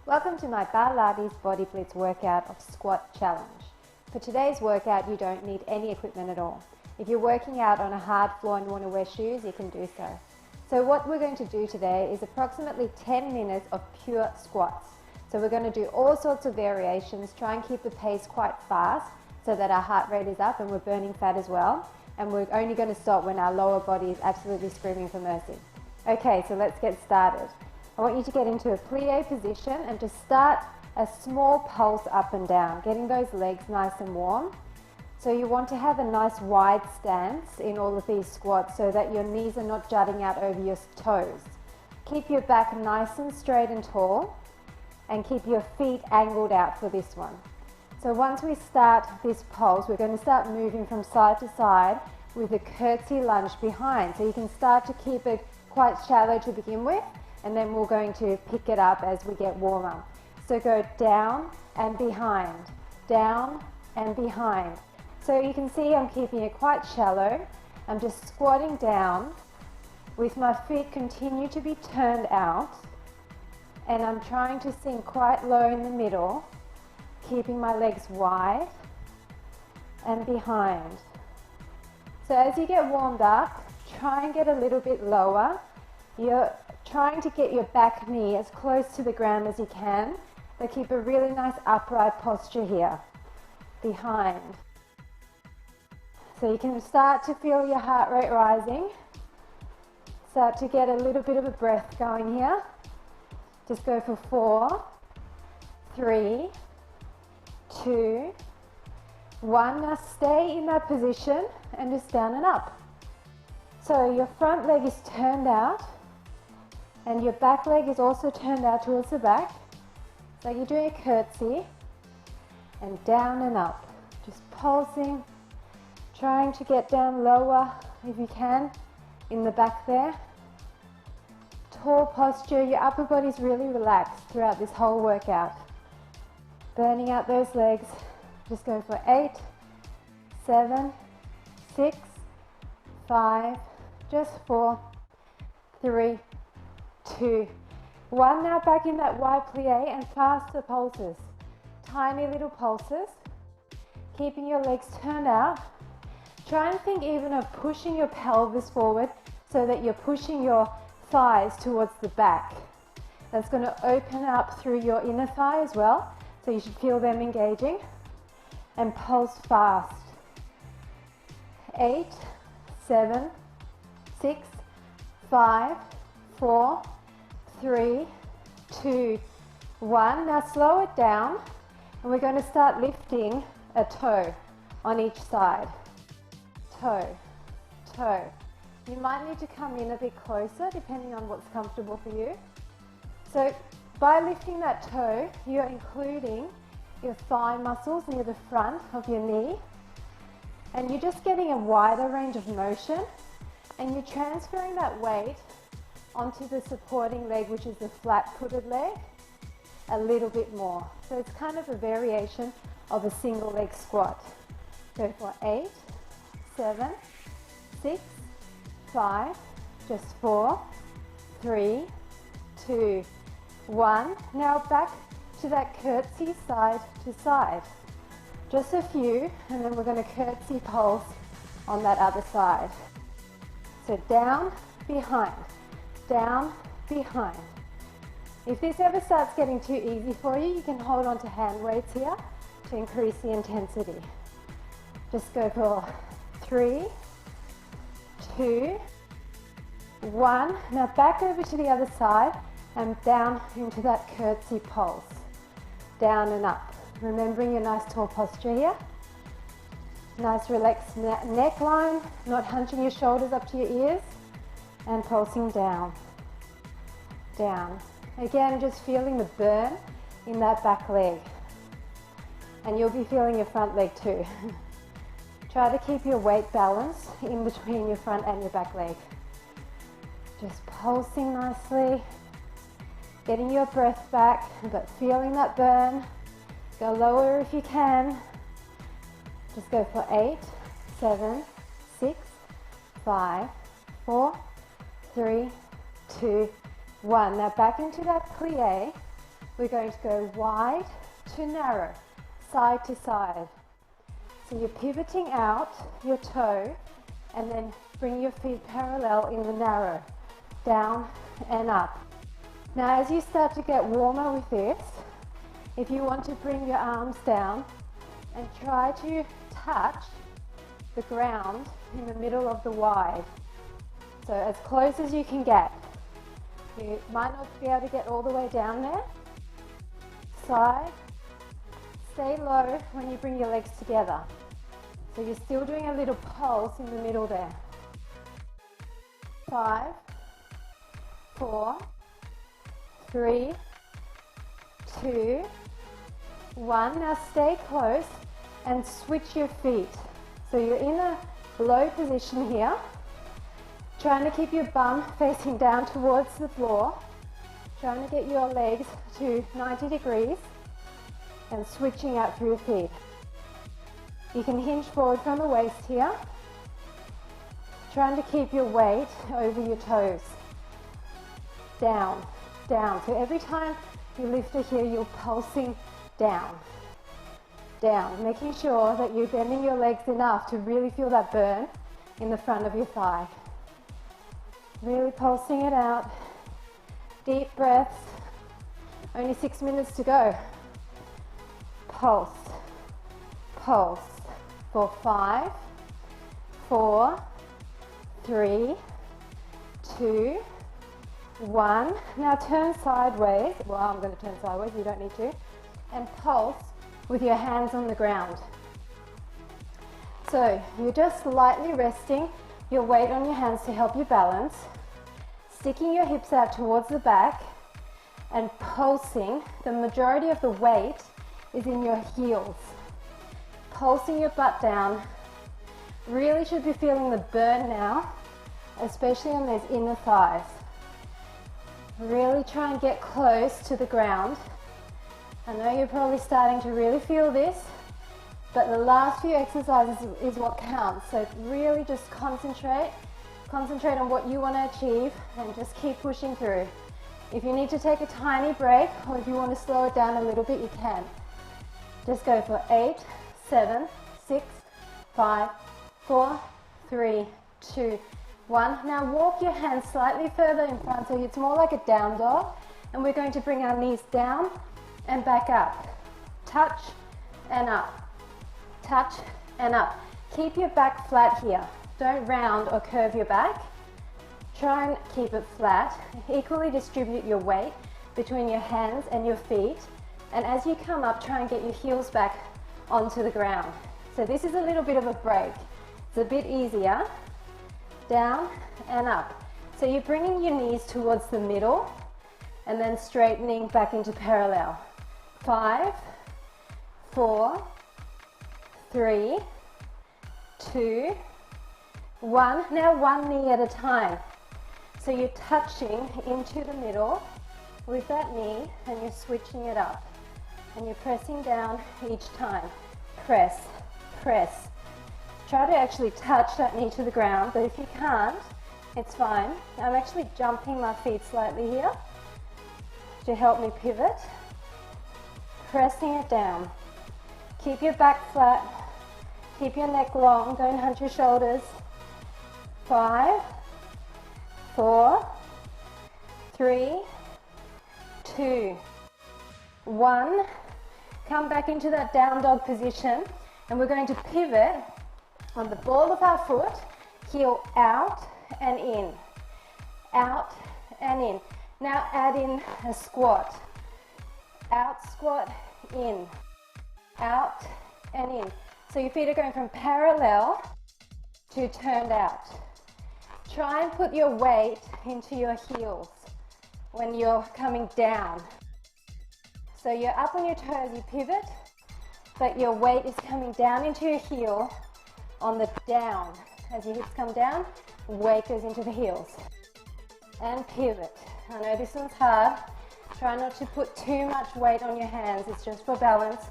Welcome to my BARLATES Body Blitz workout of squat challenge. For today's workout, you don't need any equipment at all. If you're working out on a hard floor and you want to wear shoes, you can do so. So what we're going to do today is approximately 10 minutes of pure squats. So we're going to do all sorts of variations, try and keep the pace quite fast so that our heart rate is up and we're burning fat as well. And we're only going to stop when our lower body is absolutely screaming for mercy. Okay, so let's get started. I want you to get into a plie position and just start a small pulse up and down, getting those legs nice and warm. So you want to have a nice wide stance in all of these squats so that your knees are not jutting out over your toes. Keep your back nice and straight and tall and keep your feet angled out for this one. So once we start this pulse, we're going to start moving from side to side with a curtsy lunge behind. So you can start to keep it quite shallow to begin with, and then we're going to pick it up as we get warmer. So go down and behind, down and behind. So you can see I'm keeping it quite shallow. I'm just squatting down with my feet continue to be turned out, and I'm trying to sink quite low in the middle, keeping my legs wide and behind. So as you get warmed up, try and get a little bit lower. You're trying to get your back knee as close to the ground as you can, but keep a really nice upright posture here, behind. So you can start to feel your heart rate rising, start to get a little bit of a breath going here. Just go for 4, 3, 2, 1. Now stay in that position and just down and up. So your front leg is turned out and your back leg is also turned out towards the back. So you're doing a curtsy and down and up. Just pulsing, trying to get down lower if you can in the back there. Tall posture, your upper body's really relaxed throughout this whole workout. Burning out those legs. Just go for 8, 7, 6, 5, just 4, 3, 2, 1. Now back in that wide plie and faster pulses. Tiny little pulses. Keeping your legs turned out. Try and think even of pushing your pelvis forward so that you're pushing your thighs towards the back. That's going to open up through your inner thigh as well, so you should feel them engaging. And pulse fast. 8, 7, 6, 5, 4, 3, 2, 1. Now slow it down and we're going to start lifting a toe on each side. Toe, toe. You might need to come in a bit closer depending on what's comfortable for you. So by lifting that toe, you're including your thigh muscles near the front of your knee, and you're just getting a wider range of motion, and you're transferring that weight onto the supporting leg, which is the flat-footed leg, a little bit more. So it's kind of a variation of a single leg squat. Go for 8, 7, 6, 5, just 4, 3, 2, 1. Now back to that curtsy side to side. Just a few, and then we're going to curtsy pulse on that other side. So down, behind, down, behind. If this ever starts getting too easy for you, you can hold on to hand weights here to increase the intensity. Just go for 3, 2, 1. Now back over to the other side and down into that curtsy pulse. Down and up. Remembering your nice tall posture here. Nice relaxed neckline, not hunching your shoulders up to your ears, and pulsing down, down. Again, just feeling the burn in that back leg. And you'll be feeling your front leg too. Try to keep your weight balance in between your front and your back leg. Just pulsing nicely, getting your breath back, but feeling that burn. Go lower if you can. Just go for 8, 7, 6, 5, 4, 3, 2, 1. Now back into that plie we're going to go wide to narrow, side to side. So you're pivoting out your toe and then bring your feet parallel in the narrow, down and up. Now as you start to get warmer with this, if you want to bring your arms down and try to touch the ground in the middle of the wide. So as close as you can get. You might not be able to get all the way down there. Side, stay low when you bring your legs together. So you're still doing a little pulse in the middle there. 5, 4, 3, 2, 1. Now stay close and switch your feet. So you're in a low position here, trying to keep your bum facing down towards the floor, trying to get your legs to 90 degrees and switching out through your feet. You can hinge forward from the waist here, trying to keep your weight over your toes. Down, down. So every time you lift it here, you're pulsing down, down, making sure that you're bending your legs enough to really feel that burn in the front of your thigh. Really pulsing it out. Deep breaths. Only 6 minutes to go. Pulse, pulse. For 5, 4, 3, 2, 1. Now turn sideways. Well, I'm going to turn sideways, you don't need to. And pulse with your hands on the ground. So you're just lightly resting your weight on your hands to help you balance, sticking your hips out towards the back and pulsing. The majority of the weight is in your heels. Pulsing your butt down. Really should be feeling the burn now, especially on those inner thighs. Really try and get close to the ground. I know you're probably starting to really feel this, but the last few exercises is what counts. So really just concentrate on what you want to achieve and just keep pushing through. If you need to take a tiny break or if you want to slow it down a little bit, you can. Just go for 8, 7, 6, 5, 4, 3, 2, 1. Now walk your hands slightly further in front so it's more like a down dog, and we're going to bring our knees down and back up. Touch and up. Touch and up. Keep your back flat here. Don't round or curve your back. Try and keep it flat. Equally distribute your weight between your hands and your feet. And as you come up, try and get your heels back onto the ground. So this is a little bit of a break. It's a bit easier. Down and up. So you're bringing your knees towards the middle and then straightening back into parallel. 5, 4, 3, 2, 1. Now one knee at a time. So you're touching into the middle with that knee and you're switching it up. And you're pressing down each time. Press, press. Try to actually touch that knee to the ground, but if you can't, it's fine. I'm actually jumping my feet slightly here to help me pivot. Pressing it down. Keep your back flat. Keep your neck long. Don't hunch your shoulders. 5, 4, 3, 2, 1. Come back into that down dog position, and we're going to pivot on the ball of our foot, heel out and in, out and in. Now add in a squat. Out squat, in, out and in. So your feet are going from parallel to turned out. Try and put your weight into your heels when you're coming down. So you're up on your toes, you pivot, but your weight is coming down into your heel on the down. As your hips come down, weight goes into the heels. And pivot. I know this one's hard. Try not to put too much weight on your hands, it's just for balance.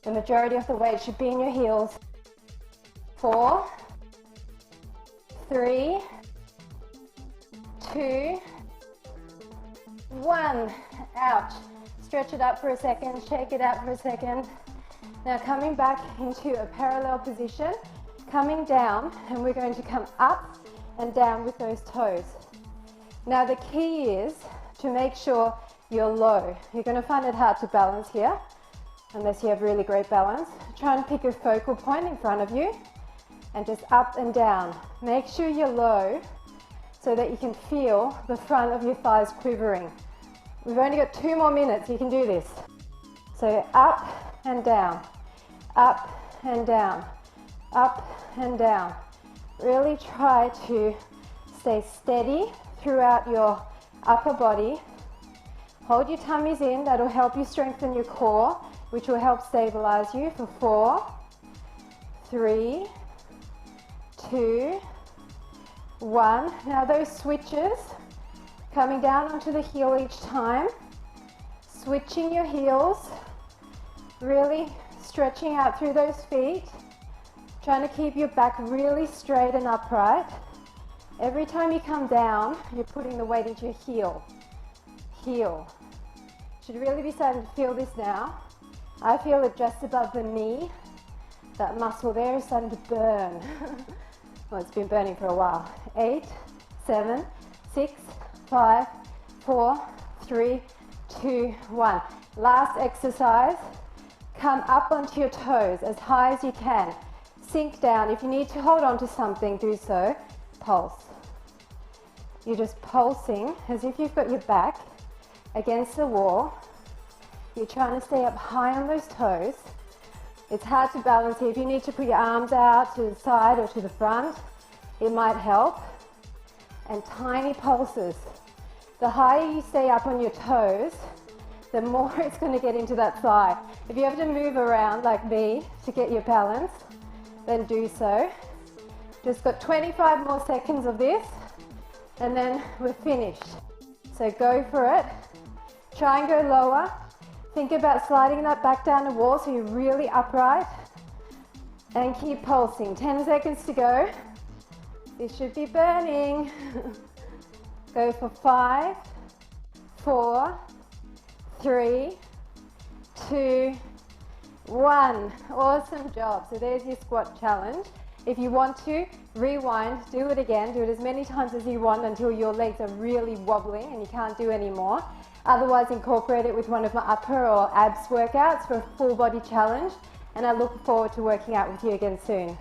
The majority of the weight should be in your heels. 4, 3, 2, 1. Ouch. Stretch it up for a second, shake it out for a second. Now coming back into a parallel position, coming down, and we're going to come up and down with those toes. Now the key is to make sure you're low. You're going to find it hard to balance here, unless you have really great balance. Try and pick a focal point in front of you, and just up and down. Make sure you're low so that you can feel the front of your thighs quivering. We've only got 2 more minutes, you can do this. So up and down, up and down, up and down. Really try to stay steady throughout your upper body. Hold your tummies in, that'll help you strengthen your core, which will help stabilize you for 4, 3, 2, 1. Now those switches, coming down onto the heel each time, switching your heels, really stretching out through those feet, trying to keep your back really straight and upright. Every time you come down, you're putting the weight into your heel. Heel. Should really be starting to feel this now. I feel it just above the knee. That muscle there is starting to burn. Well, it's been burning for a while. 8, 7, 6, 5, 4, 3, 2, 1. Last exercise. Come up onto your toes as high as you can. Sink down. If you need to hold on to something, do so. Pulse. You're just pulsing as if you've got your back against the wall. You're trying to stay up high on those toes. It's hard to balance here. If you need to put your arms out to the side or to the front, it might help. And tiny pulses. The higher you stay up on your toes, the more it's going to get into that thigh. If you have to move around like me to get your balance, then do so. Just got 25 more seconds of this, and then we're finished. So go for it. Try and go lower. Think about sliding that back down the wall so you're really upright. And keep pulsing. 10 seconds to go. This should be burning. Go for 5, 4, 3, 2, 1. Awesome job. So there's your squat challenge. If you want to, rewind, do it again. Do it as many times as you want until your legs are really wobbling and you can't do any more. Otherwise, incorporate it with one of my upper or abs workouts for a full body challenge. And I look forward to working out with you again soon.